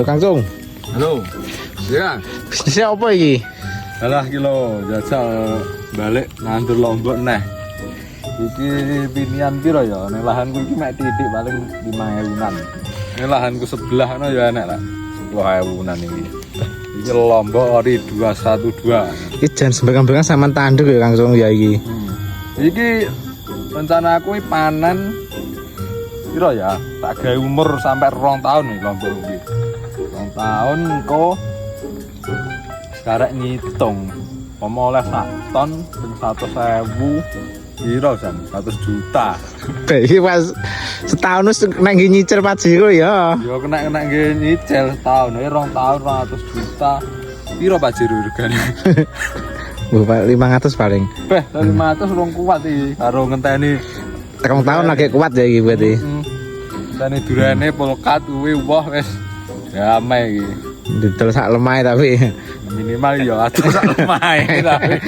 Kang Cung. Halo. Ya. Bisnisnya apa iki? Alah kilo jajal balik nandur Lombok neh. Iki pinian piro ya? Ning lahanku iki mek titik paling 5.000-an. Ning lahanku sebelah no ya enek lah. 10.000-an iki. Iki Lombok ori 212. Iki jan sembarang-barang sampean tanduk ya Kang Cung ya iki. Iki rencana aku iki panen piro ya? Tak gawe umur sampai 2 tahun nih Lombok iki. 2 tahun kok sekarang ngitung oleh 1 ton ping 100.000 piro jan 100 juta. Iki pas setahun wis nek nyicil pajero ya. Ya kena nggih nyicil setahun 2 tahun 200 juta. Piro pajero regane? Bu 500 paling. Beh, 500 rong kuat iki karo ngenteni 3 tahun lagi kuat ya iki berarti. ngenteni durane polkat kuwi wah wis damai iki. Didol sak lemah tapi Minimal ya atus sak lemah tapi